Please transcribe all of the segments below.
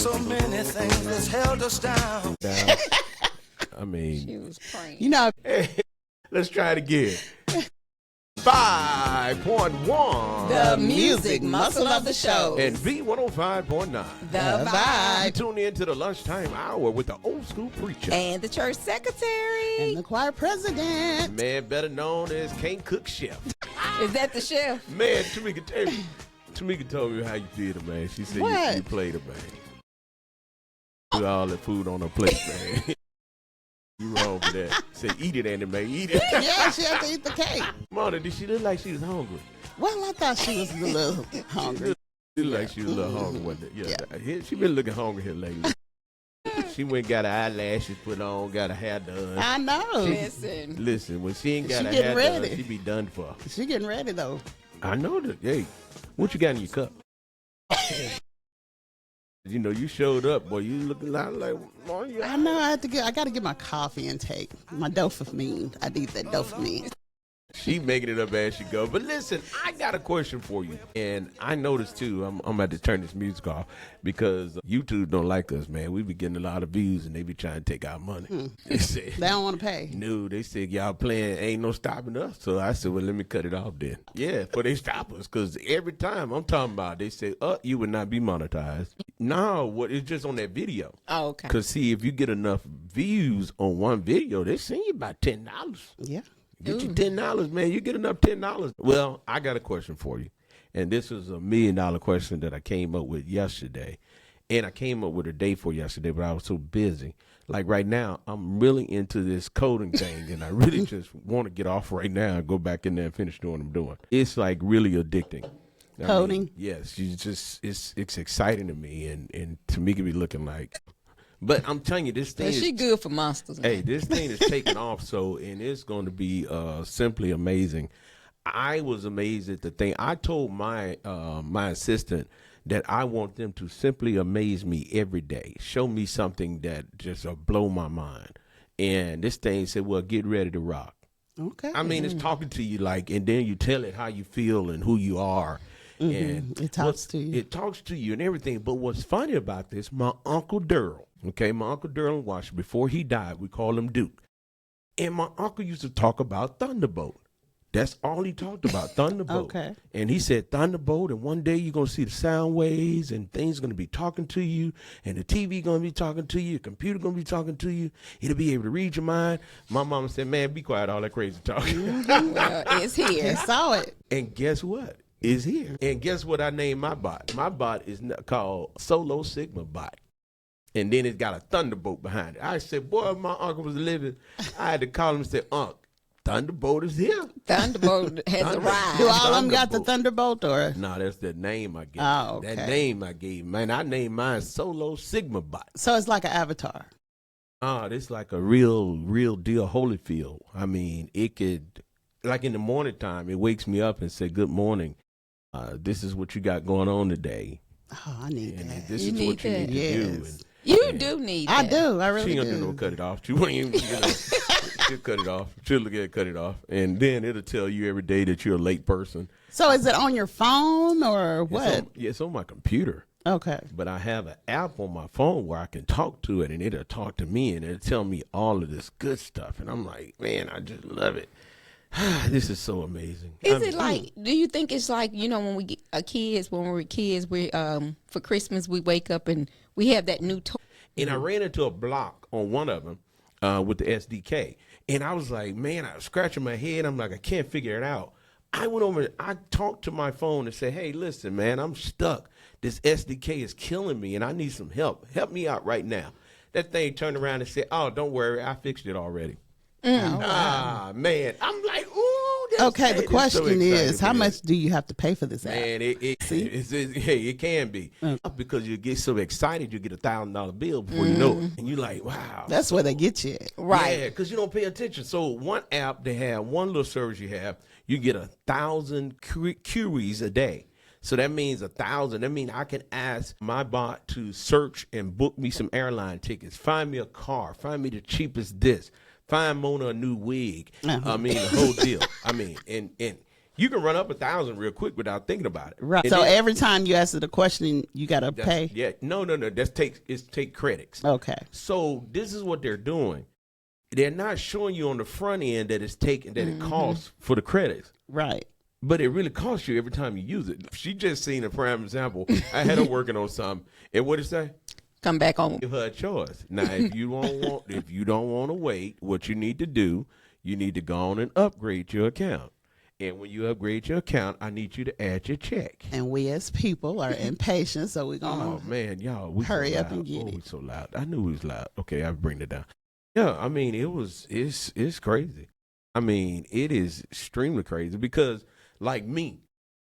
so many things that's held us down. I mean, She was praying. You know, hey, let's try it again. 5.1. The music muscle of the show. And V105.9. The You vibe. tune in to the lunchtime hour with the old school preacher. And the church secretary. and the choir president. Man, better known as Can't Cook Chef. Is that the chef? Man, Tamika told me how you did it, man. She said What? you played it, man. Put all that food on her plate, man. You wrong for that. Said eat it, Andy, man. Eat it. Yeah, she had to eat the cake. Mona, did she look like she was hungry? Well, I thought she was a little hungry. She looked like she was a little hungry, wasn't it? Yeah. She been looking hungry here lately. She went and got her eyelashes put on, got her hair done. I know. Listen. When she ain't got She her getting hair ready. done, she be done for. She getting ready, though. I know that. Hey, what you got in your cup? You know, you showed up, boy. You looking like, oh, yeah. I know I got to get my coffee intake. My dopamine. I need that dopamine. She making it up as she go. But listen, I got a question for you. And I noticed, too, I'm about to turn this music off because YouTube don't like us, man. We be getting a lot of views, and they be trying to take our money. They said, They don't want to pay. no, they said, y'all playing, ain't no stopping us. So I said, well, let me cut it off then. Yeah, but they stop us because every time I'm talking about, they say, you would not be monetized. No, it's just on that video. Oh, okay. Because, see, if you get enough views on one video, they send you about $10. Yeah. Get you $10, man. You get enough $10. Well, I got a question for you. And this is $1 million question that I came up with yesterday. And I came up with a day for yesterday, but I was so busy. Like right now, I'm really into this coding thing, and I really just want to get off right now and go back in there and finish doing what I'm doing. It's like really addicting. Coding? Yes, it's exciting to me, and to me, could be looking like. But I'm telling you, this thing She is good for monsters. Man. Hey, this thing is taking off, and it's going to be simply amazing. I was amazed at the thing. I told my assistant that I want them to simply amaze me every day, show me something that just blow my mind. And this thing said, well, get ready to rock. Okay. I mean, it's talking to you and then you tell it how you feel and who you are. And It talks to you. It talks to you and everything. But what's funny about this, my Uncle Durrell, my Uncle Durrell in Washington, before he died, we call him Duke. And my uncle used to talk about Thunderbolt. That's all he talked about, Thunderbolt. Okay. And he said Thunderbolt, and one day you're going to see the sound waves, and things going to be talking to you, and the TV going to be talking to you, the computer going to be talking to you. It'll be able to read your mind. My mama said, man, be quiet, all that crazy talking. Well, it's He here. saw it. And guess what? It's here. And guess what I named my bot? My bot is called Solo Sigma Bot. And then it's got a Thunderbolt behind it. I said, boy, if my uncle was living, I had to call him and say, Unc, Thunderbolt is here. Thunderbolt has arrived. Do all of them got the Thunderbolt. Thunderbolt or? No, that's the name I gave. Oh, okay. That name I gave. Man, I named mine Solo Sigma Bot. So it's like an avatar. This like a real deal Holyfield. I mean, it could, like in the morning time, it wakes me up and say, good morning. This is what you got going on today. Oh, I need And that. this You is need what you need to that. do. Yes. You do need I that. do. I She really ain't gonna do no do. cut it off. She won't even she'll cut it off. She'll look at it, cut it off. And then it'll tell you every day that you're a late person. So is it on your phone or what? It's on my computer. Okay. But I have an app on my phone where I can talk to it, and it'll talk to me, and it'll tell me all of this good stuff. And I'm like, man, I just love it. This is so amazing. Is it like? Do you think it's like when we get kids? When we were kids, we for Christmas we wake up and we have that new toy. And I ran into a block on one of them with the SDK, and I was like, man, I was scratching my head. I'm like, I can't figure it out. I went over, I talked to my phone and said, hey, listen, man, I'm stuck. This SDK is killing me, and I need some help. Help me out right now. That thing turned around and said, oh, don't worry, I fixed it already. Man, I'm like, ooh. Okay, the question is, how man. much do you have to pay for this app? Man, it can be. Because you get so excited, you get $1,000 bill before you know it. And you're like, wow. That's where they get you at. Right. Yeah, because you don't pay attention. So one app, they have one little service you have, you get 1,000 queries a day. So that means 1,000. That means I can ask my bot to search and book me some airline tickets, find me a car, find me the cheapest this, find Mona a new wig. I mean, the whole deal. I mean, and You can run up 1,000 real quick without thinking about it. Right. And So then- every time you answer the question, you got to pay. Yeah. No. That's take credits. Okay. So this is what they're doing. They're not showing you on the front end that it's taken, that it costs for the credits. Right. But it really costs you every time you use it. She just seen a prime example. I had her working on something. And what did it say? Come back home. Give her a choice. Now, if you don't want to wait, what you need to do, you need to go on and upgrade your account. And when you upgrade your account, I need you to add your check. And we as people are impatient, so we're Oh going to man, y'all, we hurry so up loud. and get We it. so loud. I knew we was loud. Okay, I'll bring it down. Yeah, I mean, it's crazy. I mean, it is extremely crazy because, like me,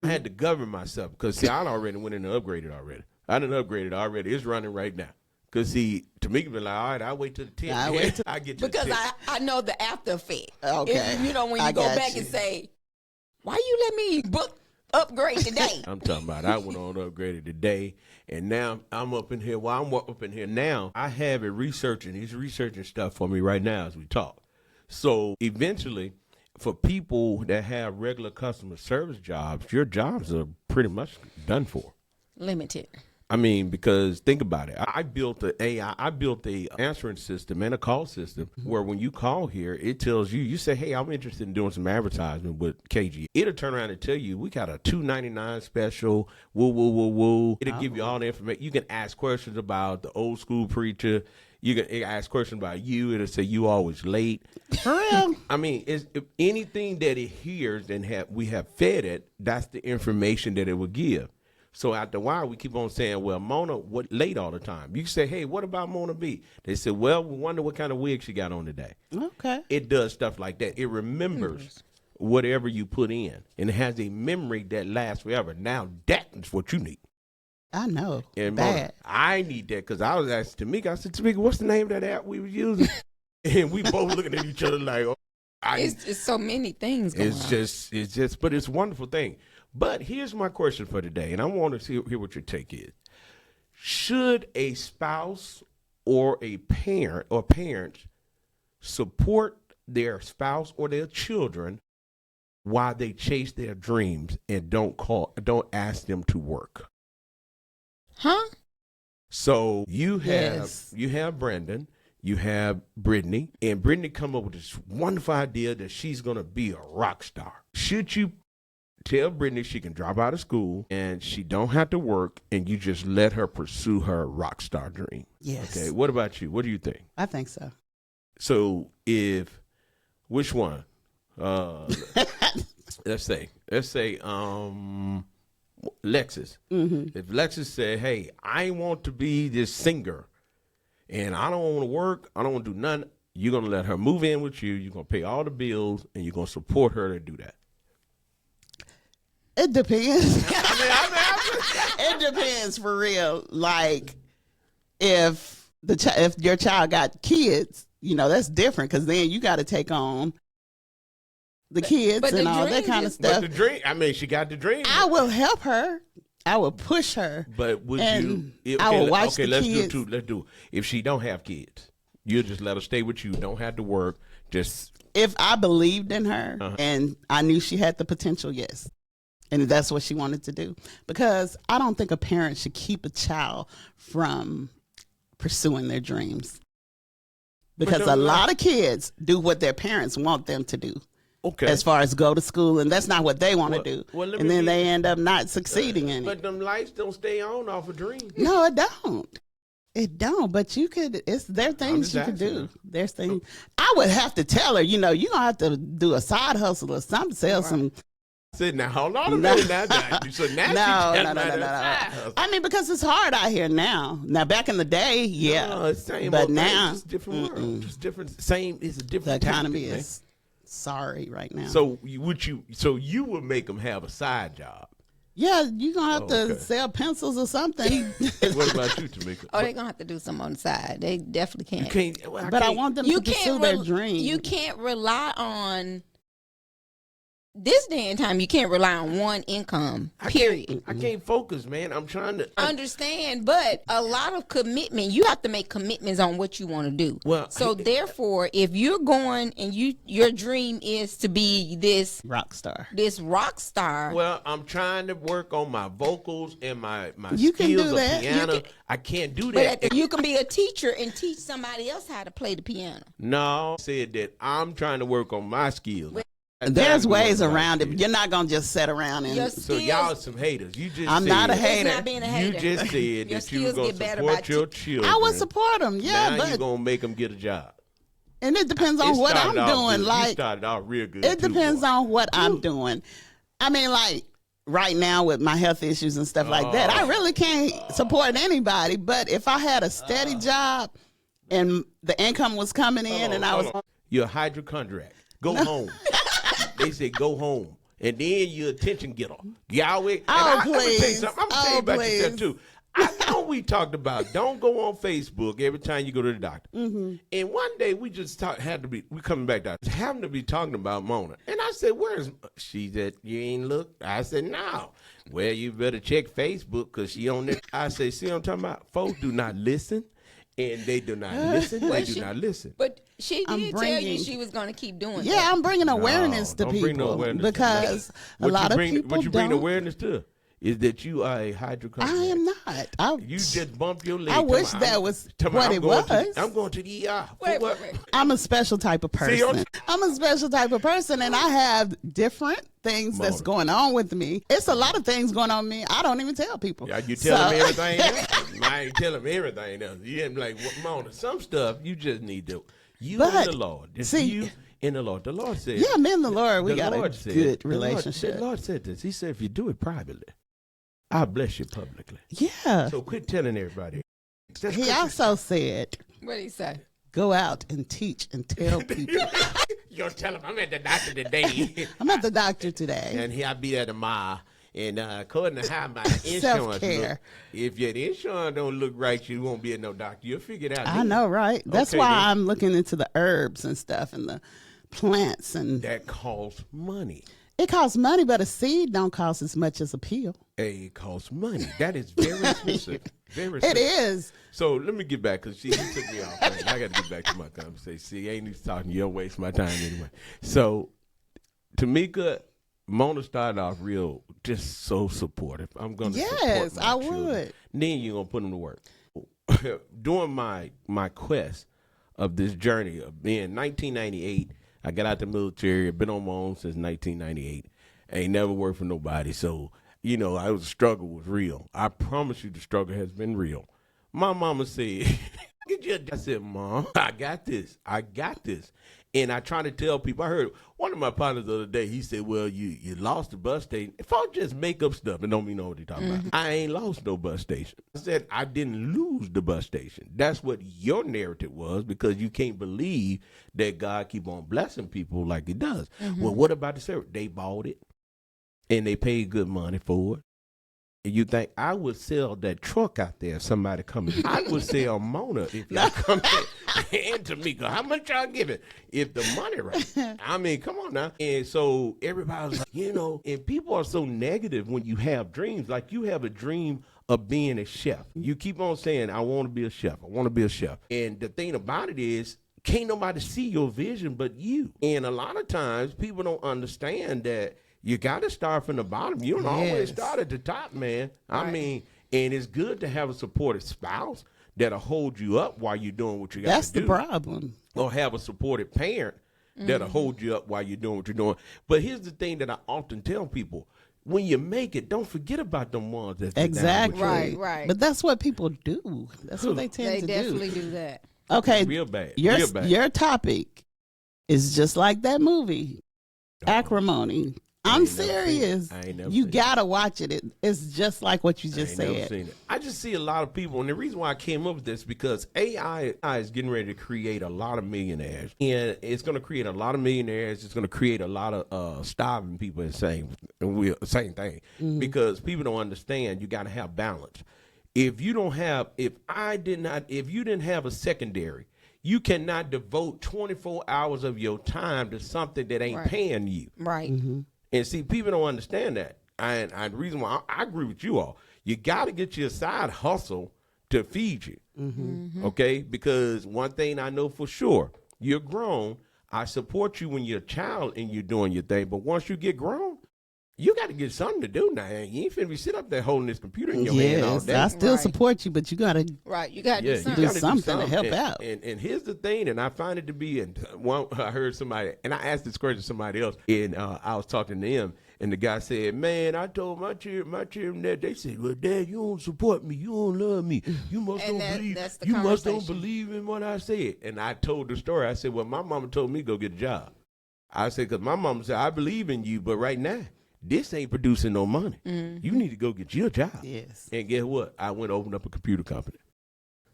I had to govern myself because see, I already went in and upgraded already. I done upgraded already. It's running right now. Because see, Tamika been like, all right, I'll wait till the 10th. I get to Because the 10th. I know the after effect. Okay. When you I go got back you. and say, why you let me upgrade today? I'm talking about I went on upgraded today, and now I'm up in here. While I'm up in here now, I have it researching. He's researching stuff for me right now as we talk. So eventually, for people that have regular customer service jobs, your jobs are pretty much done for. Limited. I mean, because think about it. I built a answering system and a call system where when you call here, it tells you say, hey, I'm interested in doing some advertisement with KG. It'll turn around and tell you, we got a $2.99 special, woo, woo, woo, woo. It'll give you all the information. You can ask questions about the old school preacher. You can ask questions about you. It'll say you always late. For real? I mean, if anything that it hears and we have fed it, that's the information that it will give. So after a while, we keep on saying, well, Mona, what late all the time? You say, hey, what about Mona B? They say, well, we wonder what kind of wig she got on today. Okay. It does stuff like that. It remembers whatever you put in, and it has a memory that lasts forever. Now, that is what you need. I know. And Mona, Bad. I need that because I was asking Tamika, I said, Tamika, what's the name of that app we were using? And we both looking at each other like, oh, It's so many things going on. it's just, but it's a wonderful thing. But here's my question for today, and I want to hear what your take is. Should a spouse or a parent or parents support their spouse or their children while they chase their dreams and don't ask them to work? Huh? So you Yes. have Brandon, you have Brittany, and Brittany come up with this wonderful idea that she's going to be a rock star. Should you tell Brittany she can drop out of school and she don't have to work and you just let her pursue her rock star dream? Yes. Okay, what about you? What do you think? I think so. So which one? Let's say Lexus. Mm-hmm. If Lexus said, hey, I want to be this singer and I don't want to work, I don't want to do nothing, you're going to let her move in with you, you're going to pay all the bills, and you're going to support her to do that. It depends. It depends for real. Like if if your child got kids, that's different because then you got to take on the kids but and the all that dream kind of is- But stuff. the dream, she got the dream. I will help her. I will push her. But would And you? I will watch the let's kids. Let's do. If she don't have kids, you'll just let her stay with you. Don't have to work. Just If I believed in her Uh-huh. and I knew she had the potential, yes. And that's what she wanted to do. Because I don't think a parent should keep a child from pursuing their dreams. Because don't a lot of kids do what their parents want them to do. okay. As far as go to school, and that's not what they want to do. well, let and me then be- they end up not succeeding in it. But them lights don't stay on off a dream. No, it don't. It don't. But you could. There are things just you could asking do. her. There's things. I would have to tell her. You're gonna have to do a side hustle or something. Sell some. I said, now hold on a No. minute. Now, so now No. I mean, because it's hard out here now. Now, back in the day, yeah. No, it's same but old thing, now, just different world. Just different. Same. It's a the different. economy tactic, man. is sorry right now. So you would make them have a side job. yeah, you're gonna have to okay. sell pencils or something. What about you, Tamika? Oh, they're gonna have to do something on the side. They definitely can't. You can't. Well, but I can't- want them You to pursue their dream. You can't rely on this day and time, you can't rely on one income, period. I can't focus, man. I'm trying to Understand, but a lot of commitment, you have to make commitments on what you want to do. Well, so therefore, if you're going and your dream is to be this rock star. Well, I'm trying to work on my vocals and my You can skills do of that. piano. I can't do But that. you can be a teacher and teach somebody else how to play the piano. No, I said that I'm trying to work on my skills. There's ways around it. You're not gonna just sit around and. Your So skills, y'all are some haters. You just I'm said, not a it's hater. not being a hater. You just said Your that you were skills going get to better support by your children. I would support them, yeah, now but you're going to make them get a job. and it depends on It what I'm started off doing. good. You Like started off real good. it too, depends boy. on what I'm doing. I mean, like right now with my health issues and stuff like that, I really can't support anybody. But if I had a steady job and the income was coming in, and I was, You're a hypochondriac. Go home. They say go home. And then you're attention getter. Yahweh. I'm going to tell you something. I'm going to tell you about yourself, too. I know we talked about don't go on Facebook every time you go to the doctor. Mm-hmm. And one day we just we coming back down, having to be talking about Mona. And I said, where's, she said, you ain't looked? I said, no. Well, you better check Facebook because she on there. I said, see what I'm talking about? Folks do not listen. And they do not listen. They do not listen. But she did tell you bringing- she was going to keep doing that. yeah, I'm bringing awareness to don't bring no people awareness because to a lot of people What you bring don't. awareness to is that you are a hypochondriac. I am not. You just bump your leg. I wish that was what it was. I'm going to the ER. Wait. I'm a special type of person. I'm a special type of person, and I have different things that's going on with me. It's a lot of things going on with me. I don't even tell people. Yeah, you tell them everything else. I ain't tell them everything else. You ain't like, Mona, some stuff you just need to. You and the Lord. It's you and the Lord. The Lord said. Yeah, me and the Lord, we got Lord a good relationship. The Lord said this. He said, if you do it privately, I'll bless you publicly. Yeah. So quit telling everybody. He also said, What did he say? go out and teach and tell people. You'll tell him I'm at the doctor today. I'm at the doctor today. And I'll be there tomorrow. And according to how my insurance Self-care. look, if your insurance don't look right, you won't be at no doctor. You'll figure it out. I know, right? That's Okay, why then. I'm looking into the herbs and stuff and the plants. And That costs money. it costs money, but a seed don't cost as much as a pill. It costs money. That is very expensive. Very It expensive. is. So let me get back, because he took me off. Man. I got to get back to my conversation. See, I ain't even talking. You don't waste my time anyway. So, Tamika, Mona started off real, just so supportive. I'm going to Yes, support my I children. would. Then you're going to put them to work. During my quest of this journey of being 1998, I got out the military. I've been on my own since 1998. I ain't never worked for nobody. So, the struggle was real. I promise you the struggle has been real. My mama said, I said, Mom, I got this. And I try to tell people, I heard one of my partners the other day, he said, well, you lost the bus station. If I just make up stuff and don't even know what they're talking about, I ain't lost no bus station. I said, I didn't lose the bus station. That's what your narrative was, because you can't believe that God keep on blessing people like he does. Well, what about the service? They bought it and they paid good money for it. And you think I would sell that truck out there if somebody come in? I would sell Mona if y'all come in and Tamika. How much y'all giving if the money right? I mean, come on now. And so everybody was like, and people are so negative when you have dreams. Like you have a dream of being a chef. You keep on saying, I want to be a chef. I want to be a chef. And the thing about it is, can't nobody see your vision but you. And a lot of times people don't understand that you got to start from the bottom. You don't always start at the top, man. I mean, and it's good to have a supportive spouse that'll hold you up while you're doing what you got That's to do. the problem. Or have a supportive parent that'll hold you up while you're doing what you're doing. But here's the thing that I often tell people. When you make it, don't forget about them ones that's Exactly. Right. But that's what people do. That's what they tend They to definitely do that. Okay. Real bad. Your, Real bad. your topic is just like that movie, Acrimony. I'm serious. I ain't never You seen it. gotta watch it. It's just like what you just I ain't never said. seen it. I just see a lot of people, and the reason why I came up with this because AI is getting ready to create a lot of millionaires, and it's going to create a lot of millionaires. It's going to create a lot of starving people. And same thing, because people don't understand. You got to have balance. If you don't have, if you didn't have a secondary, you cannot devote 24 hours of your time to something that ain't paying you. Right. And see, people don't understand that. And the reason why I agree with you all, you got to get your side hustle to feed you. Okay? Because one thing I know for sure, you're grown. I support you when you're a child and you're doing your thing. But once you get grown, you got to get something to do now. You ain't finna be sit up there holding this computer in your hand all day. I still support you, but you got to You got to do you something. gotta something to help out. And here's the thing, and I find it to be, and one I heard somebody, and I asked this question to somebody else, and I was talking to them, and the guy said, "Man, I told my children that they said, well, Dad, you don't support me, you don't love me, you must don't believe in what I said." And I told the story. I said, "Well, my mama told me go get a job." I said, "Because my mama said I believe in you, but right now, this ain't producing no money. You need to go get your job." Yes. And guess what? I went and opened up a computer company.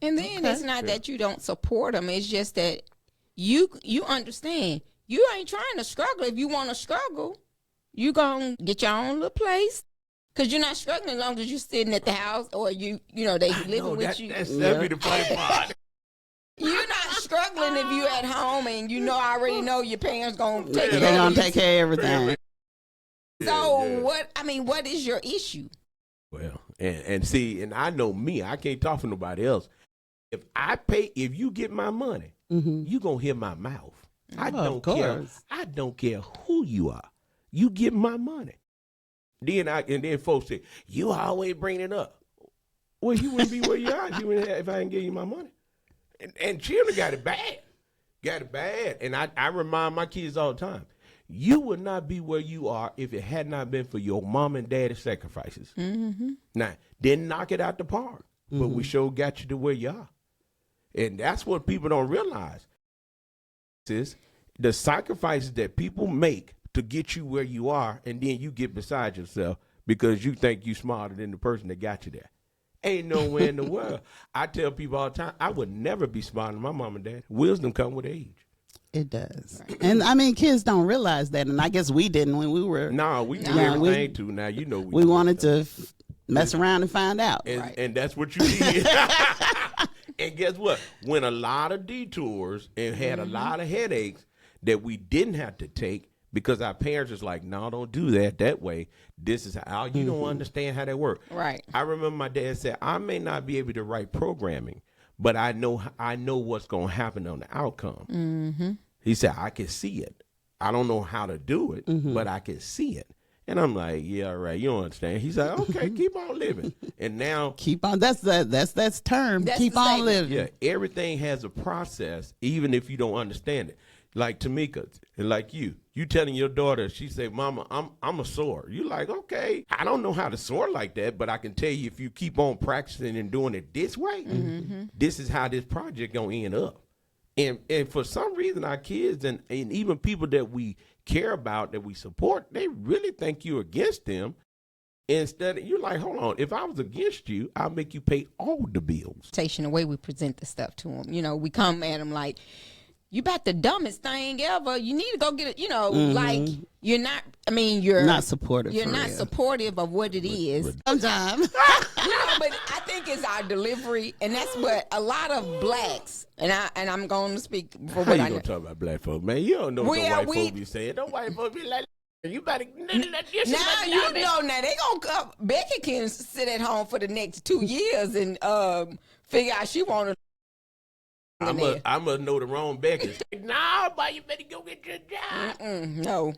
And then it's not that you don't support them. It's just that you understand. You ain't trying to struggle. If you want to struggle, you going to get your own little place. Because you're not struggling as long as you're sitting at the house or they living with you. That'd be the funny part. You're not struggling if you at home and I already know your parents going to take care of you. They're going to take care of everything. So what is your issue? Well, and see, and I know me, I can't talk for nobody else. If you get my money, you gonna hear my mouth. I don't care. I don't care who you are. You get my money. Then folks say, you always bring it up. Well, you wouldn't be where you are if I didn't give you my money. And children got it bad. And I remind my kids all the time, you would not be where you are if it had not been for your mom and daddy's sacrifices. Now, didn't knock it out the park, but we sure got you to where you are. And that's what people don't realize. Is the sacrifices that people make to get you where you are, and then you get beside yourself because you think you smarter than the person that got you there. Ain't nowhere in the world. I tell people all the time, I would never be smarter than my mom and dad. Wisdom comes with age. It does. Right. And I mean, kids don't realize that. And I guess we didn't when we were. No, we do everything too. Now, we wanted to mess around and find out. And that's what you did. And guess what? Went a lot of detours and had a lot of headaches that we didn't have to take because our parents was like, no, don't do that way. This is how you don't understand how that works. Right. I remember my dad said, I may not be able to write programming, but I know what's going to happen on the outcome. He said, I can see it. I don't know how to do it, but I can see it. And I'm like, yeah, right. You don't understand. He's like, okay, keep on living. And now keep on. That's term. Keep on living. Yeah, everything has a process, even if you don't understand it. Like Tamika and like you telling your daughter, she say, Mama, I'm a sewer. You like, okay, I don't know how to soar like that, but I can tell you if you keep on practicing and doing it this way, this is how this project gonna end up. And for some reason, our kids and even people that we care about, that we support, they really think you're against them. Instead, you're like, hold on, if I was against you, I'll make you pay all the bills. The way we present the stuff to them, we come at them like, you about the dumbest thing ever. You need to go get it. Like you're not. I mean, you're not supportive. You're not supportive of what it is. Sometimes, but I think it's our delivery, and that's what a lot of blacks. And I'm going to speak for How what you I know. Gonna talk about black folks, man? You don't know what the white folks be saying. Don't white folks be like, you better. Now they gonna come. Becky can sit at home for the next 2 years and figure out she want to. I must know the wrong Becky. No, but you better go get your job. No.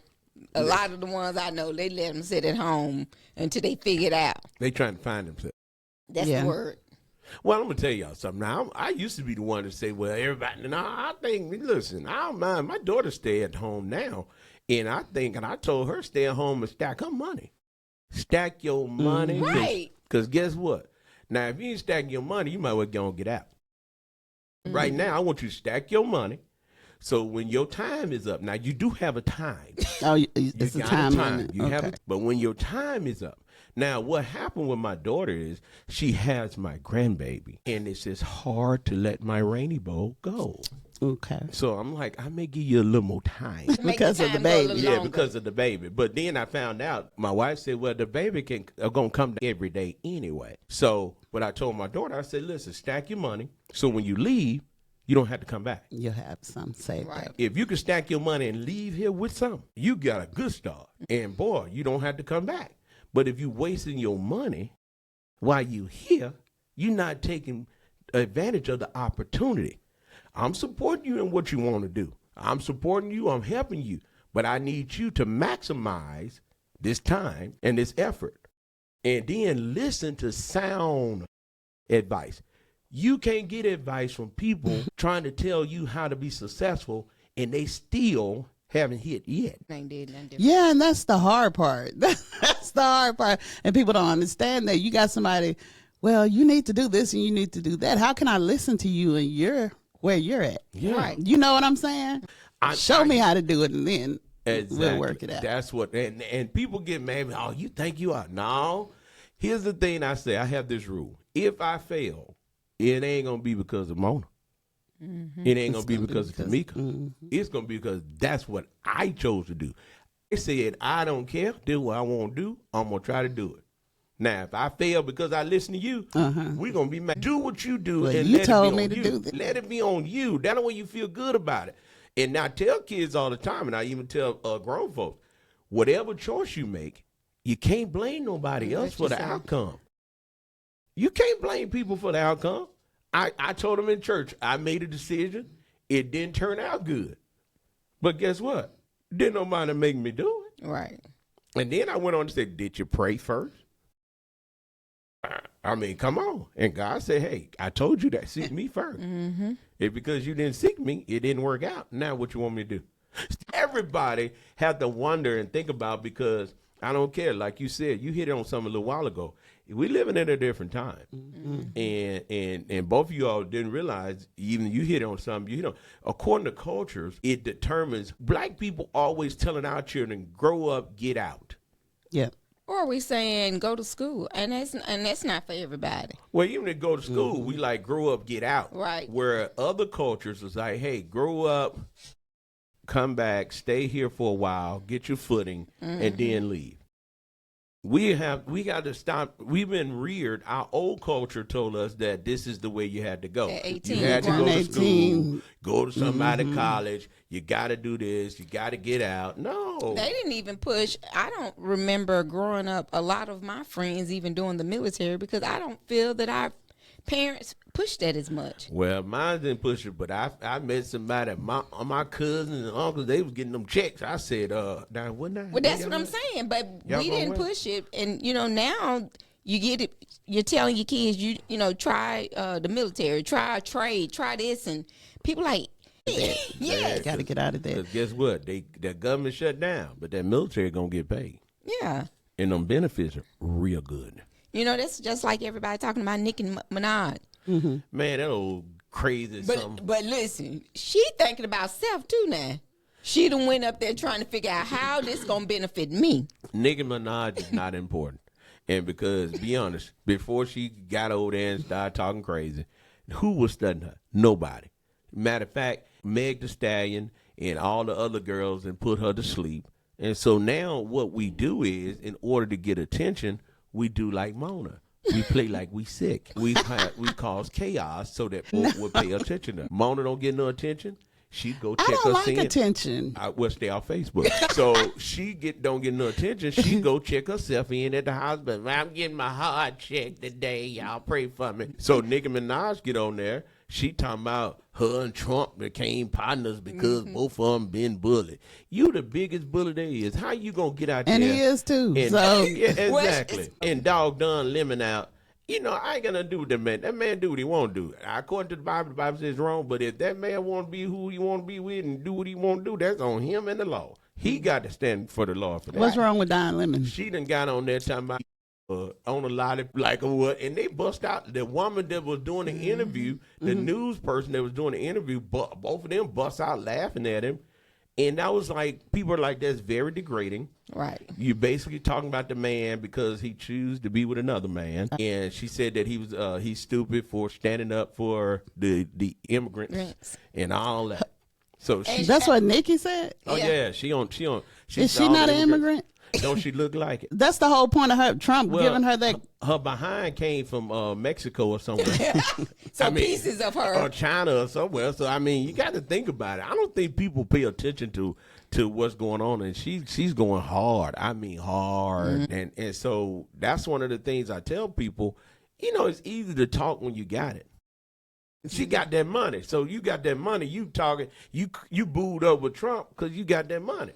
A lot of the ones I know, they let them sit at home until they figure it out. They trying to find themselves. That's the word. Well, I'm going to tell y'all something. Now, I used to be the one to say, well, everybody, no, I think, listen, I don't mind. My daughter stay at home now. And I told her stay at home and stack her money. Stack your money. Right. Because guess what? Now, if you ain't stacking your money, you might well go and get out. Right now, I want you to stack your money. So when your time is up, now you do have a time. Oh, it's a time. You have it, but when your time is up. Now, what happened with my daughter is she has my grandbaby, and it's just hard to let my rainy bowl go. Okay. So I'm like, I may give you a little more time. Because of the baby. Yeah, because of the baby. But then I found out, my wife said, well, the baby are going to come every day anyway. So what I told my daughter, I said, listen, stack your money. So when you leave, you don't have to come back. You'll have some saved Right. up. If you can stack your money and leave here with something, you got a good start. And boy, you don't have to come back. But if you wasting your money while you here, you're not taking advantage of the opportunity. I'm supporting you in what you want to do. I'm supporting you. I'm helping you. But I need you to maximize this time and this effort. And then listen to sound advice. You can't get advice from people trying to tell you how to be successful and they still haven't hit yet. Ain't did nothing different. Yeah, and that's the hard part. That's the hard part. And people don't understand that. You got somebody, well, you need to do this and you need to do that. How can I listen to you and you're where you're at? Yeah. Right. You know what I'm saying? Show me how to do it and then we'll work it out. That's what, and people get mad. Oh, you think you are? No. Here's the thing I say. I have this rule. If I fail, it ain't going to be because of Mona. Mm-hmm. It ain't going to be because of Tamika. Mm-hmm. It's going to be because that's what I chose to do. I said, I don't care. Do what I want to do. I'm going to try to do it. Now, if I fail because I listen to you, we're going to be mad. Do what you do. Well, and you let told it be me on to you. do this. Let it be on you. That's the way you feel good about it. And I tell kids all the time, and I even tell grown folks, whatever choice you make, you can't blame nobody else for the outcome. You can't blame people for the outcome. I told them in church, I made a decision. It didn't turn out good. But guess what? Didn't nobody make me do it. Right. And then I went on to say, did you pray first? I mean, come on. And God said, hey, I told you that. Seek me first. Mm-hmm. If because you didn't seek me, it didn't work out. Now what you want me to do? Everybody have to wonder and think about, because I don't care. Like you said, you hit it on something a little while ago. We living in a different time. Mm-hmm. And both of you all didn't realize, even you hit on something, you know, according to cultures, it determines black people always telling our children, grow up, get out. Yeah. Or we saying go to school, and that's not for everybody. Well, even to go to school, we like grow up, get out. Right. Where other cultures is like, hey, grow up, come back, stay here for a while, get your footing, and then leave. We got to stop. We've been reared. Our old culture told us that this is the way you had to go. At 18. You had to go to 18. school, go to somebody college. You got to do this. You got to get out. No. They didn't even push. I don't remember growing up a lot of my friends even doing the military, because I don't feel that our parents pushed that as much. Well, mine didn't push it, but I met somebody, my cousins and uncles, they was getting them checks. I said, now, wouldn't I? Well, that's what I'm saying. But we didn't push it. And, you know, now you get it. You're telling your kids, you know, try the military, try a trade, try this. And people like, yeah. Got to get out of there. 'Cause guess what? The government shut down, but that military going to get paid. Yeah. And them benefits are real good. You know, that's just like everybody talking about Nicki Minaj. Mm-hmm. Man, that old crazy something. But listen, she thinking about self too now. She done went up there trying to figure out how this gonna benefit me. Nicki Minaj is not important. And because, be honest, before she got over there and started talking crazy, who was studying her? Nobody. Matter of fact, Meg Thee Stallion and all the other girls and put her to sleep. And so now what we do is, in order to get attention, we do like Mona. We play like we sick. We cause chaos so that folks will pay attention to her. Mona don't get no attention. She go check I don't her like attention. Well, stay off Facebook. So she don't get no attention. She go check herself in at the hospital. I'm getting my heart checked today. Y'all pray for me. So Nicki Minaj get on there. She talking about her and Trump became partners because both of them been bullied. You the biggest bully there is. How you gonna get out there? And he is too. And, So yeah, exactly. And dog done lemon out. You know, I ain't gonna do with that man. That man do what he want to do. According to the Bible says it's wrong. But if that man want to be who he want to be with and do what he want to do, that's on him and the law. He got to stand for the law for that. what's wrong with Don Lemon? She done got on there talking about on a lot of like what, and they bust out the woman that was doing the interview, the news person that was doing the interview. Both of them bust out laughing at him, and that was like, people are like, that's very degrading. Right. You basically talking about the man because he choose to be with another man, and she said that he was he's stupid for standing up for the immigrants and all that. So she. That's what Nikki said. Oh yeah, she on. Is she not an immigrant? Don't she look like it? That's the whole point of her Trump giving her that. Her behind came from Mexico or somewhere. Pieces of her. Or China or somewhere. So I mean, you got to think about it. I don't think people pay attention to what's going on, and she's going hard. I mean, hard, and so that's one of the things I tell people. You know, it's easy to talk when you got it. She got that money, so you got that money. You talking, you booed up with Trump because you got that money.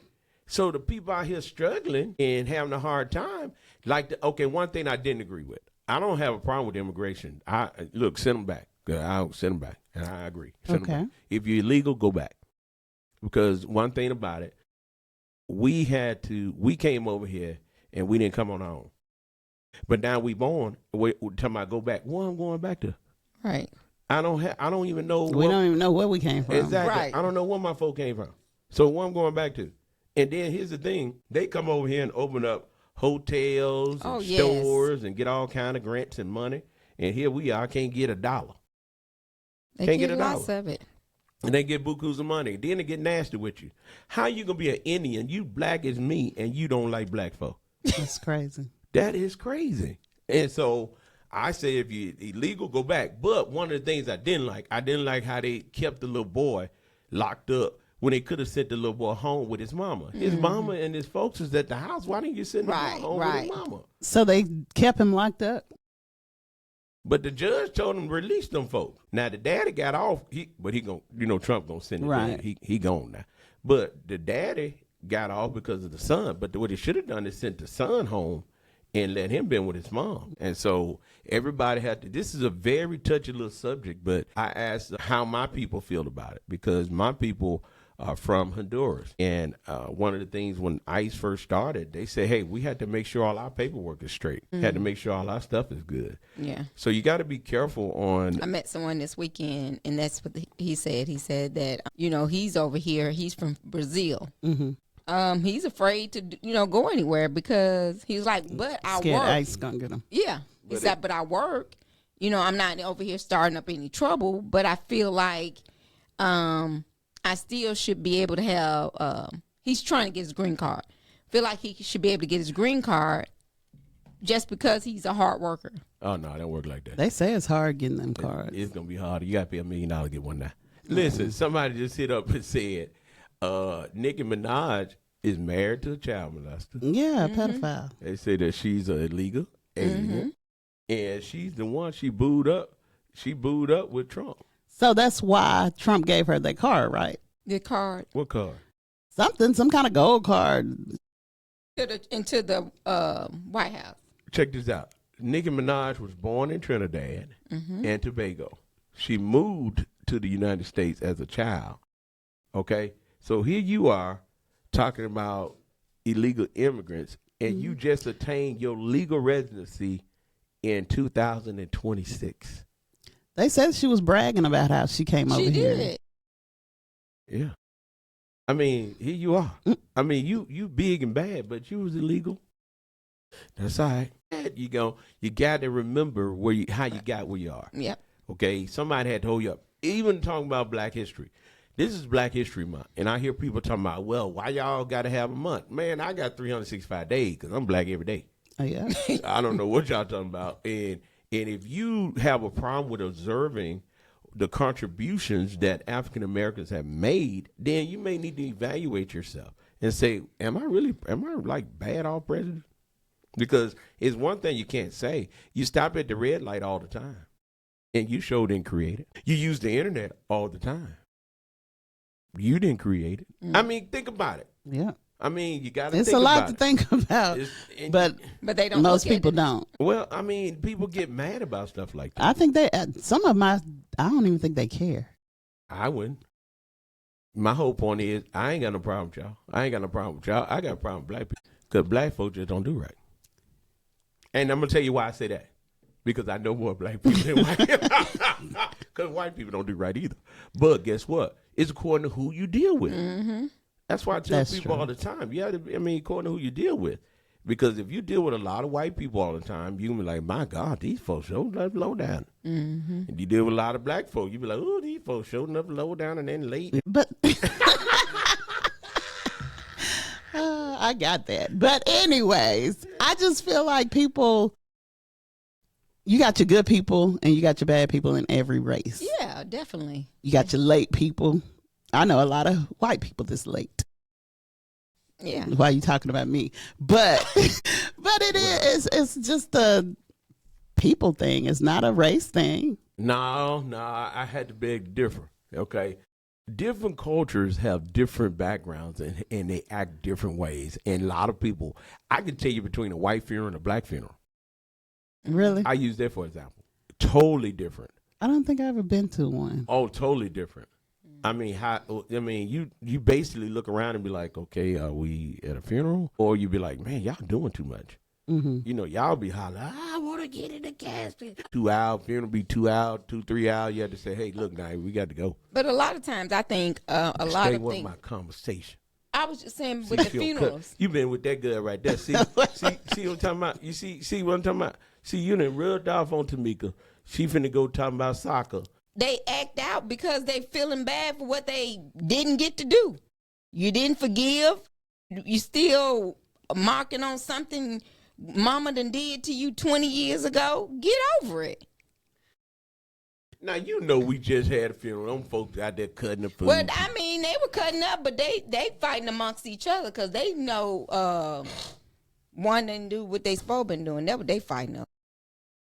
So the people out here struggling and having a hard time, one thing I didn't agree with. I don't have a problem with immigration. Send them back. I'll send them back, and I agree. Send them back. If you're illegal, go back. Because one thing about it, we came over here and we didn't come on our own. But now we're talking about go back. Well, I'm going back to. Right. I don't even know. We don't even know where we came from. Exactly. Right. I don't know where my folk came from. So where I'm going back to. And then here's the thing. They come over here and open up hotels and stores and get all kind of grants and money. And here we are, can't get $1. They can't get $1. Lots of it. And they get bukus of money. Then they get nasty with you. How you going to be an Indian, you black as me, and you don't like black folk? That's crazy. That is crazy. And so I say if you're illegal, go back. But one of the things I didn't like how they kept the little boy locked up when they could have sent the little boy home with his mama. His mama and his folks is at the house. Why didn't you send him home with his mama? So they kept him locked up? But the judge told him to release them folks. Now the daddy got off, Trump gonna send him. Right. He gone now. But the daddy got off because of the son. But what he should have done is sent the son home and let him be with his mom. And so everybody this is a very touchy little subject, but I asked how my people feel about it because my people are from Honduras. And one of the things when ICE first started, they said, hey, we had to make sure all our paperwork is straight. Had to make sure all our stuff is good. Yeah. So you got to be careful on. I met someone this weekend, and that's what he said. He said that, he's over here. He's from Brazil. Mm-hmm. He's afraid to, go anywhere because he's like, but I work. ICE gonna get him. Yeah. He's like, but I work. I'm not over here starting up any trouble, but I feel like I still should be able to have, he's trying to get his green card. Feel like he should be able to get his green card just because he's a hard worker. Oh, no, it don't work like that. They say it's hard getting them cards. It's going to be hard. You got to pay $1 million to get one now. Listen, somebody just hit up and said, Nicki Minaj is married to a child molester. Yeah, pedophile. They say that she's an illegal alien. And she's the one she booed up. She booed up with Trump. So that's why Trump gave her that card, right? The card. What card? Some kind of gold card. Into the White House. Check this out. Nicki Minaj was born in Trinidad and Tobago. She moved to the United States as a child. Okay? So here you are talking about illegal immigrants, and you just attained your legal residency in 2026. They said she was bragging about how she came over here. She did. Yeah. I mean, here you are. I mean, you big and bad, but you was illegal. That's all right. You got to remember how you got where you are. Yep. Okay? Somebody had to hold you up. Even talking about Black History. This is Black History Month, and I hear people talking about, well, why y'all got to have a month? Man, I got 365 days because I'm black every day. Oh, yeah? I don't know what y'all talking about. And if you have a problem with observing the contributions that African Americans have made, then you may need to evaluate yourself and say, am I like bad off president? Because it's one thing you can't say. You stop at the red light all the time, and you sure didn't create it. You use the internet all the time. You didn't create it. I mean, think about it. Yeah. I mean, you got to. It's a lot to think about, but they don't. Most people don't. Well, I mean, people get mad about stuff like that. I think some of my. I don't even think they care. I wouldn't. My whole point is, I ain't got no problem with y'all. I got a problem with black people because black folks just don't do right. And I'm gonna tell you why I say that, because I know more black people than white people. Because white people don't do right either. But guess what? It's according to who you deal with. Mm-hmm. That's why I tell people all the time. You have to, according to who you deal with. Because if you deal with a lot of white people all the time, you can be like, my God, these folks don't low down. Mm-hmm. And you deal with a lot of black folks, you be like, oh, these folks showing up low down and then late. But I got that. But anyways, I just feel like people, you got your good people and you got your bad people in every race. Yeah, definitely. You got your late people. I know a lot of white people that's late. Yeah. Why are you talking about me? But it's just a people thing. It's not a race thing. No, I had to beg to differ. Okay. Different cultures have different backgrounds and they act different ways. And a lot of people, I can tell you between a white funeral and a black funeral. Really? I use that for example. Totally different. I don't think I've ever been to one. Oh, totally different. I mean, you basically look around and be like, okay, are we at a funeral? Or you be like, man, y'all doing too much. Mm-hmm. You know, y'all be hollering, I want to get in the casket. 2 hour funeral be 2 hours, 3 hours. You have to say, hey, look, now we got to go. But a lot of times, I think a lot of with things. my conversation. I was just saying with the funerals. You been with that girl right there. See what I'm talking about? You see what I'm talking about? See, you done rubbed off on Tamika. She finna go talking about soccer. They act out because they feeling bad for what they didn't get to do. You didn't forgive. You still marking on something mama done did to you 20 years ago. Get over it. Now, you know we just had a funeral. Them folks out there cutting the food. Well, I mean, they were cutting up, but they fighting amongst each other because they know one didn't do what they supposed been doing. That's what they fighting up.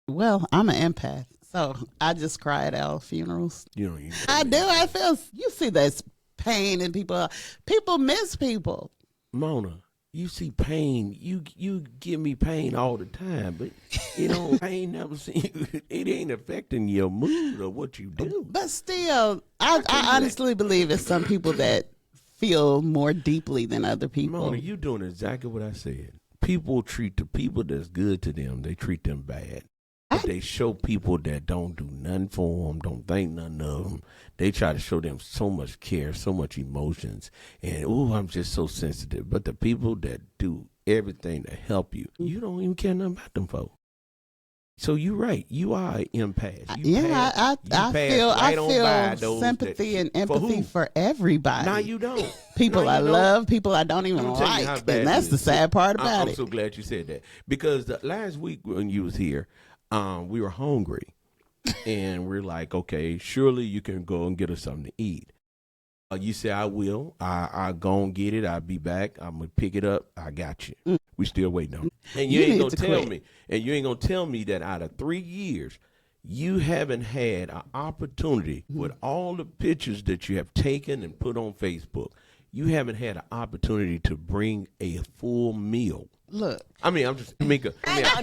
Well, I'm an empath, so I just cry at all funerals. You know, I do. I feel, you see this pain in people. People miss people. Mona, you see pain. You give me pain all the time, but you know, pain never it ain't affecting your mood or what you do. But still, I honestly believe it's some people that feel more deeply than other people. Mona, you doing exactly what I said. People treat the people that's good to them, they treat them bad. But they show people that don't do nothing for them, don't think nothing of them. They try to show them so much care, so much emotions. And, I'm just so sensitive. But the people that do everything to help you, you don't even care nothing about them folks. So you're right. You are an empath. I feel sympathy and empathy for everybody. No, you don't. People I love, people I don't even like. And that's the sad part about it. I'm so glad you said that. Because the last week when you was here, we were hungry. And we're like, okay, surely you can go and get us something to eat. You say, I will. I go and get it. I'll be back. I'm going to pick it up. I got you. We still waiting on it. And you ain't going to tell me. And you ain't going to tell me that out of 3 years, you haven't had an opportunity with all the pictures that you have taken and put on Facebook. You haven't had an opportunity to bring a full meal. Look. I mean, I'm just, Mika.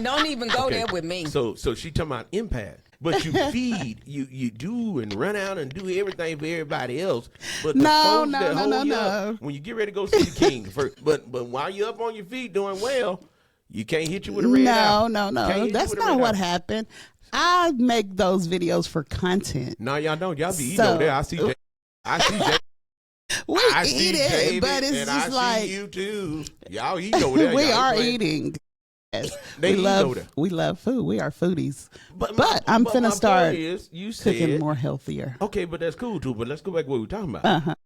Don't even go there with me. So she talking about impact. But you feed, you do and run out and do everything for everybody else. But no. When you get ready to go see the king, but while you're up on your feet doing well, you can't hit you with a red eye. No. That's not what happened. I make those videos for content. No, y'all don't. Y'all be eating over there. I see that. I eat it, David, but it's and just I see you too. Y'all eat over there. We are eating. We love food. We are foodies. But I'm finna start cooking more healthier. Okay, but that's cool too. But let's go back to what we're talking about.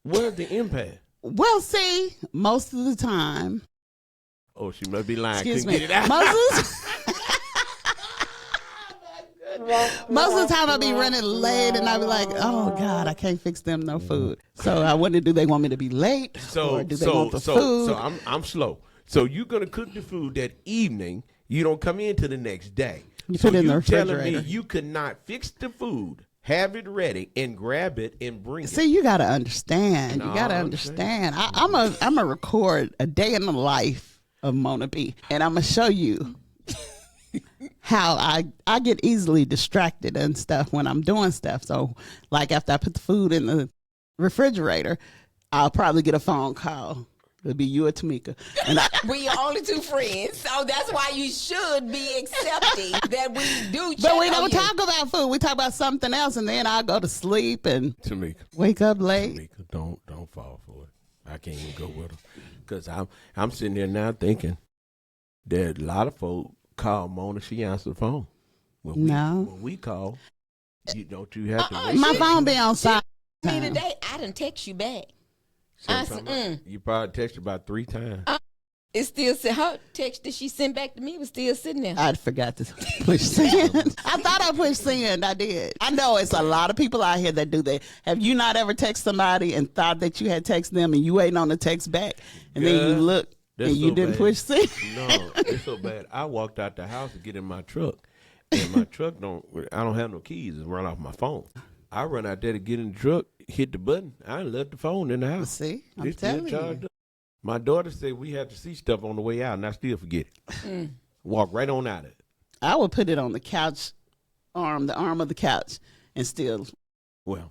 Where's the impact? Well, see, most of the time. Oh, she must be lying. Excuse Couldn't me. Get it out. Most of the time I be running late and I be like, oh God, I can't fix them no food. So I wonder, do they want me to be late? Or do they want the food? So I'm slow. So you're gonna cook the food that evening. You don't come in till the next day. You put it in the refrigerator. Telling me you could not fix the food, have it ready, and grab it and bring it. See, you gotta understand. You gotta understand. I'm a record a day in the life of Mona B, and I'm gonna show you how I get easily distracted and stuff when I'm doing stuff. So, like after I put the food in the refrigerator, I'll probably get a phone call. It'll be you or Tamika. And we are only two friends, so that's why you should be accepting that we do. But we don't talk about food. We talk about something else, and then I go to sleep and Tamika, wake up late. Tamika, don't fall for it. I can't even go with her because I'm sitting there now thinking that a lot of folks call Mona. She answered the phone. When we call, You don't you have to wait? My phone be on silent. Me today, I done text you back. I said, You probably texted about 3 times. It still said her text that she sent back to me was still sitting there. I forgot to push send. I thought I pushed send. I did. I know it's a lot of people out here that do that. Have you not ever texted somebody and thought that you had texted them and you waiting on the text back and then you look and you didn't push send? No, it's so bad. I walked out the house to get in my truck, and my truck I don't have no keys. It's run off my phone. I run out there to get in the truck, hit the button. I left the phone in the house. See, I'm It's still telling charged you. up. My daughter said we had to see stuff on the way out, and I still forget it. Walk right on out of it. I would put it on the couch the arm of the couch, and still. Well,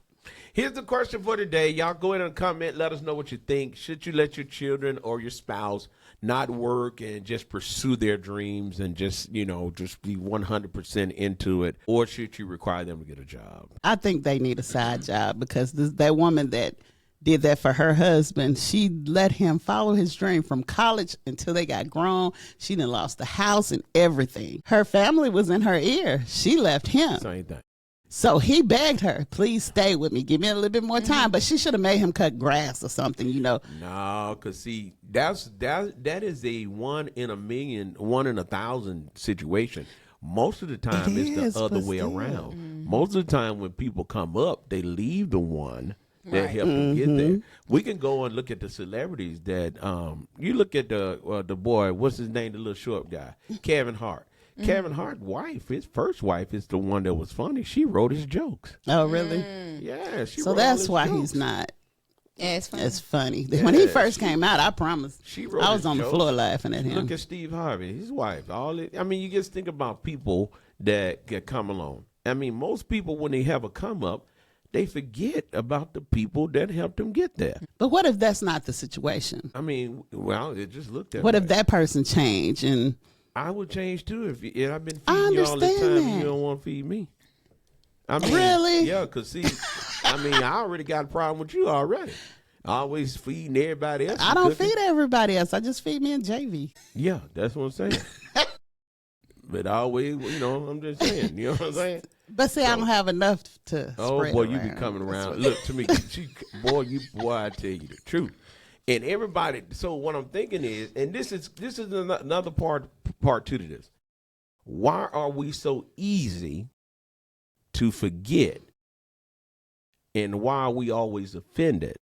here's the question for today. Y'all go ahead and comment. Let us know what you think. Should you let your children or your spouse not work and just pursue their dreams and just be 100% into it? Or should you require them to get a job? I think they need a side job because that woman that did that for her husband, she let him follow his dream from college until they got grown. She done lost the house and everything. Her family was in her ear. She left him. Same thing. So he begged her, please stay with me. Give me a little bit more time. But she should have made him cut grass or something, No, because see, that is a 1 in a million, 1 in 1,000 situation. Most of the time it's the other way around. Most of the time when people come up, they leave the one that helped them get there. We can go and look at the celebrities that you look at the boy, what's his name, the little short guy, Kevin Hart. Kevin Hart's wife, his first wife, is the one that was funny. She wrote his jokes. Oh, really? Yeah, she So wrote that's his why jokes. he's not. Yeah, it's funny. It's funny. Yeah, When he first came out, I promise, She wrote I was his on the jokes. floor laughing at him. Look at Steve Harvey, his wife. You just think about people that come along. I mean, most people, when they have a come up, they forget about the people that helped them get there. But what if that's not the situation? I mean, well, it just looked at What way. if that person changed and I would change too if I've been I feeding you all this time understand and you that. don't want to feed me. I mean, Really? Yeah, because see, I already got a problem with you already. Always feeding everybody else. I don't feed everybody else. I just feed me and JV. Yeah, that's what I'm saying. But always, I'm just saying. You know what I'm saying? But see, I don't have enough to Oh spread boy, you be around. coming around. Look to me, boy, I tell you the truth. And everybody. So what I'm thinking is, and this is another part two to this. Why are we so easy to forget, and why are we always offended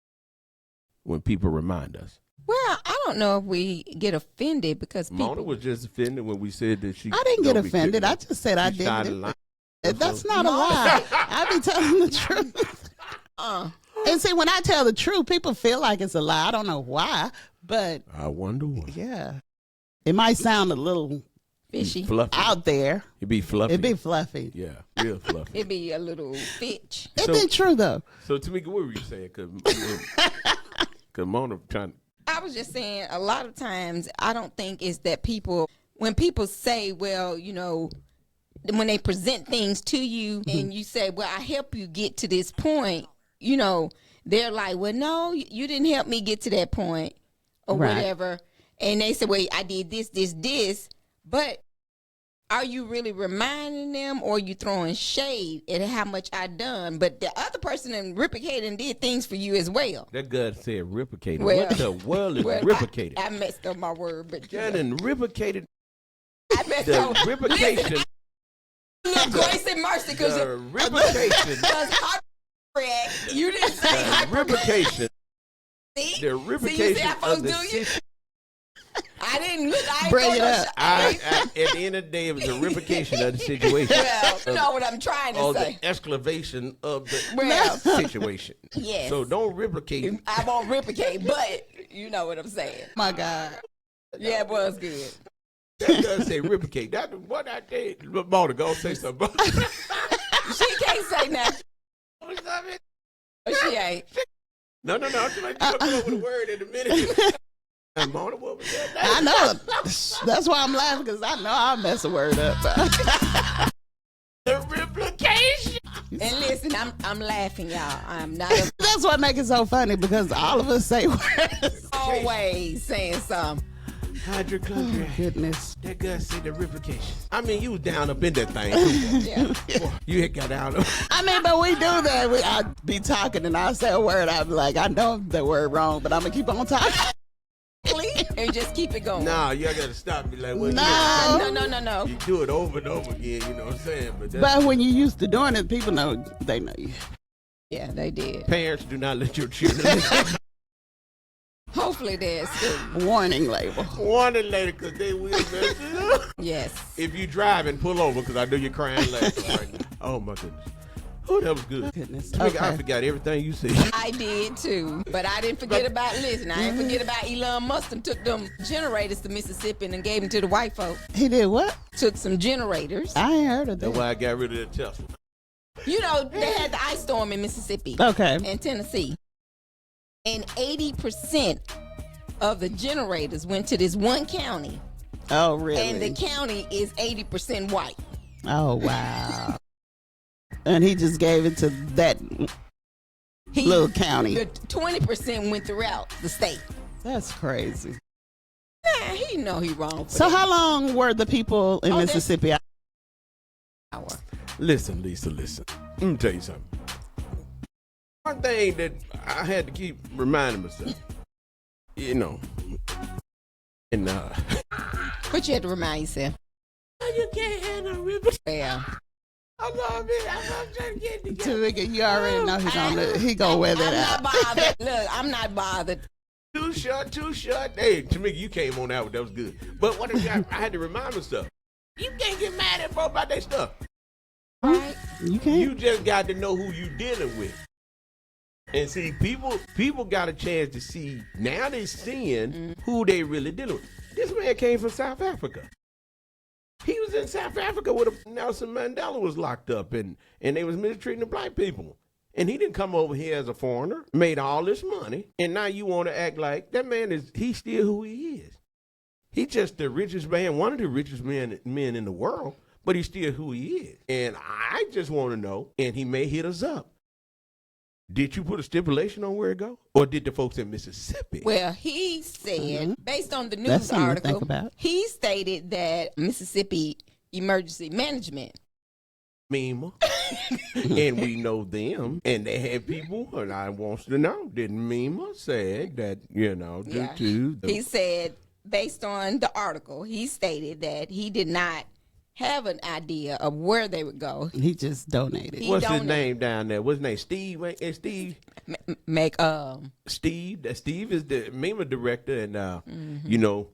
when people remind us? Well, I don't know if we get offended because people. Mona was just offended when we said that she. I didn't get don't be offended. kicking I it. just said I She started didn't. lying. That's not a lie. I be telling the truth. And see, when I tell the truth, people feel like it's a lie. I don't know why, but I wonder why. yeah, it might sound a little Fishy. Fluffy. out there. It'd be fluffy. It'd be fluffy. Yeah, real fluffy. It'd be a little fitch. It'd So- be true though. So Tamika, what were you saying? Cause Mona trying. I was just saying, a lot of times, I don't think it's that when people say, well, when they present things to you and you say, well, I help you get to this point, they're like, well, no, you didn't help me get to that point or Right. whatever. And they say, well, I did this, but are you really reminding them or are you throwing shade at how much I done? But the other person reciprocated and did things for you as well. That guy said reciprocated. Well- What the world is Well, reciprocated? I messed up my word, but Yeah, and reciprocated. I messed The up. reciprocation. Look, grace and mercy, because The reciprocation. you didn't say The reciprocation. See? The reciprocation how of folks the do you? I didn't look. I ain't Bring doing it no up. at the end of the day, it was a reciprocation of the situation. Well, you know what I'm trying to Or say. the exclamation of the Well, situation. yes. So don't replicate. I won't replicate, but you know what I'm saying. My God. Yeah, it was good. That does say replicate. That's what I did. Mona, go say something. She can't say nothing. She ain't. No. I'm just like, you come up with a word in a minute. Mona, what was that? I know. That's why I'm laughing, because I know I'll mess a word up. The replication. And listen, I'm laughing, y'all. I'm not That's what makes it so funny, because all of us say words. always saying something. Hydrochloride. Goodness. That guy said the replication. I mean, you was down up in that thing. Yeah. Boy, you had got out of. I mean, but we do that. I'd be talking and I'll say a word. I'd be like, I know the word wrong, but I'm going to keep on talking. And just keep it going. Nah, y'all got to stop me like, well, No. You do it over and over again, you know what I'm saying? But when you're used to doing it, people know, they know you. Yeah, they did. Parents, do not let your children. Hopefully there's still. Warning label. Warning later, because they will mess it up. Yes. If you drive and pull over, because I know you're crying laughing right now. Oh, my goodness. Oh, that was good. Goodness. Tamika, I Okay. forgot everything you said. I did too, but I didn't forget about. Listen, I didn't forget about Elon Musk and took them generators to Mississippi and gave them to the white folk. He did what? Took some generators. I ain't heard of That's that. why I got rid of that Tesla. You know, they had the ice storm in Mississippi Okay. and Tennessee, and 80% of the generators went to this one county, Oh, really? and the county is 80% white. Oh, wow. And he just gave it to that little county. The 20% went throughout the state. That's crazy. Nah, he know he wrong. For So that how long were the people in Mississippi? hour. Listen, Lisa, listen. Let me tell you something. One thing that I had to keep reminding myself, you know, and But you had to remind yourself. you can't have no river. Yeah. I'm trying to get together. Tamika, you already know he gonna wear that I'm out. not bothered. Look, I'm not bothered. Too short. Hey, Tamika, you came on out. That was good. But what I had to remind myself, you can't get mad at bro about that stuff. Right? You can't. You just got to know who you dealing with. And see, people got a chance to see, now they're seeing who they really dealing with. This man came from South Africa. He was in South Africa where Nelson Mandela was locked up and they was mistreating the black people. And he didn't come over here as a foreigner, made all this money, and now you want to act like that man he's still who he is. He's just the richest man, one of the richest men in the world, but he's still who he is. And I just want to know, and he may hit us up, did you put a stipulation on where it go? Or did the folks in Mississippi? Well, he said, based on the That's news something to article, think about. he stated that Mississippi Emergency Management. MEMA. And we know them. And they had people, and I wants to know, did MEMA said that, you know, due to the... He said, based on the article, he stated that he did not have an idea of where they would go. He just donated. What's his name down there? What's his name? Steve? Is Steve? Steve. That Steve is the MEMA director, and you know,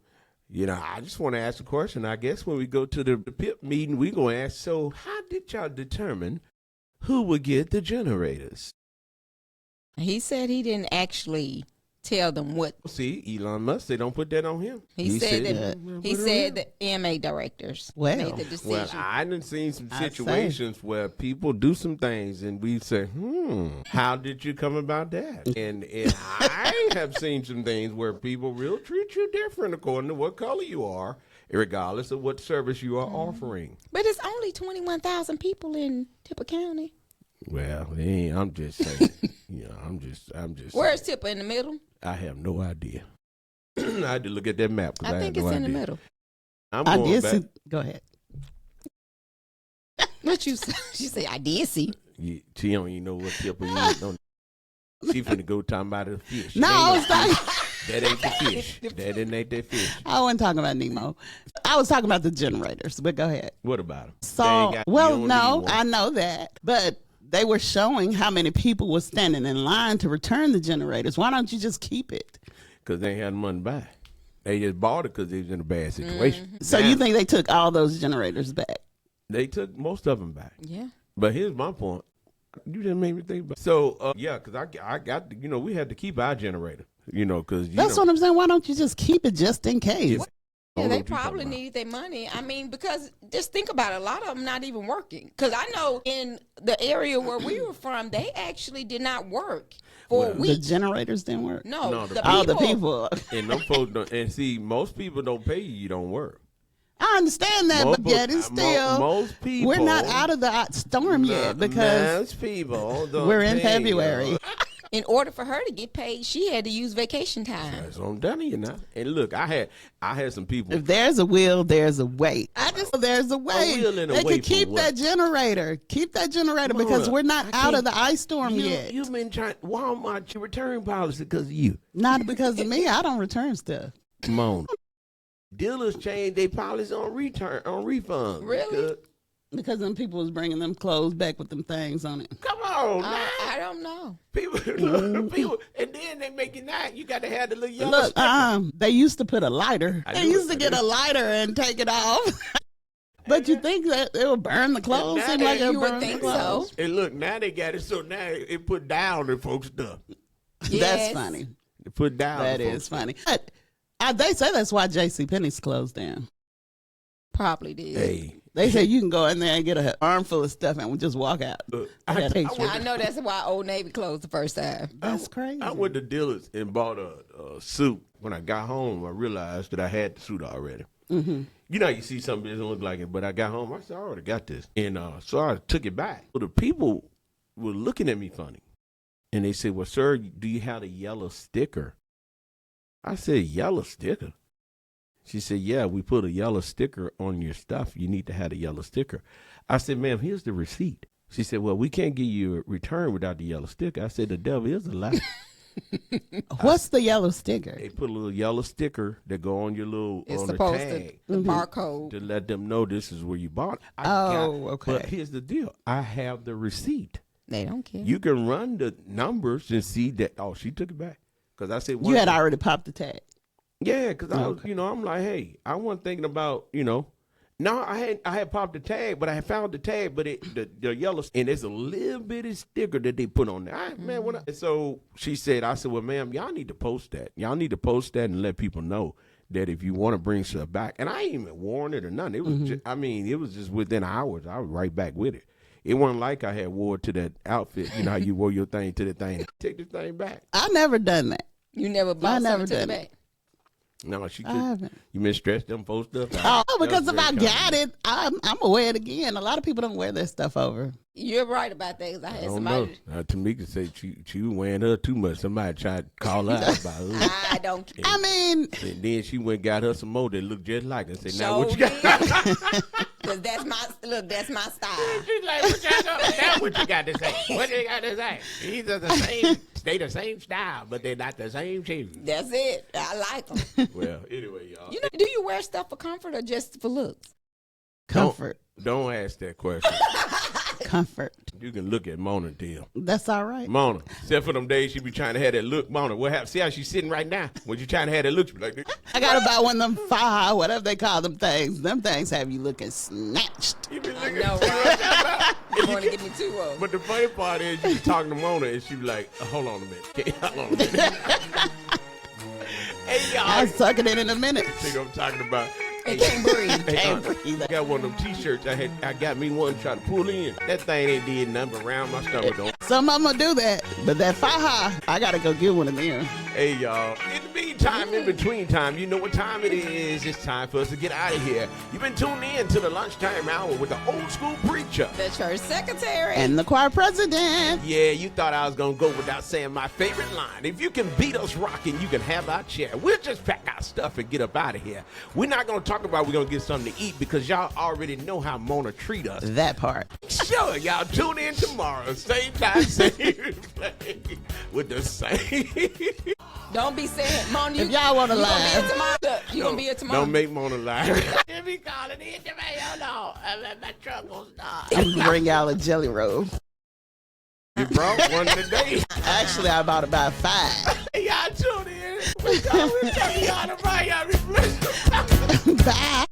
I just want to ask a question. I guess when we go to the PIP meeting, we gonna ask. So, how did y'all determine who would get the generators? He said he didn't actually tell them what. See, Elon Musk, they don't put that on him. He said that the EMA directors Well, made the decision. Well, I done seen some I situations where people do some things and we say, how did you come about that? And I have seen some things where people will treat you different according to what color you are, regardless of what service you are offering. But it's only 21,000 people in Tipper County. Well, I'm just saying. I'm just Where's saying. Tipper, in the middle? I have no idea. I had to look at that map because I think have no it's in idea. the middle. I'm I going did back. see. Go ahead. What you say? She said, I did see. She don't even know what Tipper is. She finna go talking about the fish. No, I was talking. That ain't the fish. That ain't that fish. I wasn't talking about Nemo. I was talking about the generators. But go ahead. What about them? So, I know that, but they were showing how many people were standing in line to return the generators. Why don't you just keep it? Because they ain't had money to buy. They just bought it because they was in a bad situation. So you think they took all those generators back? They took most of them back. Yeah. But here's my point. You just made me think about. So because I got we had to keep our generator. Because That's what I'm saying. Why don't you just keep it just in case? Yeah, they probably needed their money. I mean, because just think about it. A lot of them not even working. Because I know in the area where we were from, they actually did not work for a The week. generators didn't work. No, the the people. Oh, the people. And them folks don't. And see, most people don't pay you. You don't work. I understand that, but yet it's still. Most people. We're not out of the storm yet because most people don't we're in pay you. February. In order for her to get paid, she had to use vacation time. That's what I'm telling you now. And look, I had some people. If there's a will, there's a way. There's a way. will and a They way can for keep what? that generator. Keep that generator Mona, because we're not I out of can't- the ice storm yet. You've been trying Walmart your return policy because of you. Not because of me. I don't return stuff. Mona. Dealers change their policy on refunds. Really? Because them people was bringing them clothes back with them things on it. Come on, man. I don't know. People, and then they make it not. You got to have the little yellow Look, sticker. they used to put a lighter. I They knew used it. to get a lighter and take it off. But you think that it will burn the clothes? Now Seem like they- it'll you would burn the think clothes. so. And look, now they got it so now it put down the folks' stuff. That's Yes. funny. They put down. That the is folks' funny. But they say that's why J.C. Penney's closed down. Probably did. Hey, They say you can go in there and get an armful of stuff and just walk out. look, I I I know that's why Old Navy closed the first time. That's crazy. I went to dealers and bought a suit. When I got home, I realized that I had the suit already. Mm-hmm. You know, you see something that doesn't look like it, but I got home. I said, I already got this. And so I took it back. Well, the people were looking at me funny. And they said, well, sir, do you have a yellow sticker? I said, yellow sticker? She said, yeah, we put a yellow sticker on your stuff. You need to have a yellow sticker. I said, ma'am, here's the receipt. She said, well, we can't give you a return without the yellow sticker. I said, the devil is a lie. What's the yellow sticker? They put a little yellow sticker that go on your little It's on the supposed tag to, the barcode. to let them know this is where you bought it. Okay. But here's the deal. I have the receipt. They don't care. You can run the numbers and see that, oh, she took it back. Because I said, You had already popped the tag. yeah, because I was, Okay. I'm like, hey, I wasn't thinking about, no, I had popped the tag, but I had found the tag, but the yellow, and there's a little bitty sticker that they put on there. Man, and so she said, I said, well, ma'am, y'all need to post that. Y'all need to post that and let people know that if you want to bring stuff back, and I ain't even worn it or nothing. It was just, it was just within hours. I was right back with it. It wasn't like I had wore to that outfit. You know how you wore your thing to the thing. Take this thing back. I never done that. You never bought never something to the done it. back. No, she I could. haven't. You been stressed them folks stuff? Oh, That was because if very I common. got it, I'm gonna wear it again. A lot of people don't wear their stuff over. You're right about that. 'Cause I I had don't know. somebody. Tamika said she was wearing her too much. Somebody tried to call her out about her. I don't care. I mean, And then she went and got her some more that looked just like her. Said, now So what you got? Because that's my style. She's like, what you got? Now what you got to say? What you got to say? These are the same. They the same style, but they're not the same shoes. That's it. I like them. Well, anyway, y'all. You know, do you wear stuff for comfort or just for looks? comfort, Don't ask that question. comfort. You can look at Mona and tell. That's all right. Mona, except for them days she be trying to have that look. Mona, what happened? See how she's sitting right now? When you trying to have that look, she be like this. I gotta buy one of them fire, whatever they call them things. Them things have you looking snatched. You be I looking know, right? You want to give me two of them. But the funny part is, you be talking to Mona and she be like, hold on a minute. Okay, hold on a minute. Hey, y'all. I'll suck it in a minute. See what I'm talking about? They can't breathe. Hey, Can't I breathe. got one of them T-shirts. I got me one trying to pull in. That thing ain't did nothing but round my stomach. Though. Some of them will do that, but that faja, I gotta go get one of them. Hey, y'all. In the meantime, in between time, you know what time it is. It's time for us to get out of here. You've been tuned in to the lunchtime hour with the old school preacher. The church secretary. And the choir president. Yeah, you thought I was going to go without saying my favorite line. If you can beat us rocking, you can have our chair. We'll just pack our stuff and get up out of here. We're not going to talk about we're going to get something to eat because y'all already know how Mona treat us. That part. Sure, y'all tune in tomorrow. Same time, same place. With the same. Don't be saying, Mona, you, If y'all want to you gonna be here laugh, tomorrow. Look, you gonna be here tomorrow. Don't make Mona lie. If he calling in to me, hold on. My truck will start. I'm gonna bring y'all a jelly roll. You brought one today. Actually, I bought about 5. Y'all tune in. We're talking y'all tomorrow. Y'all be blessed. Bye.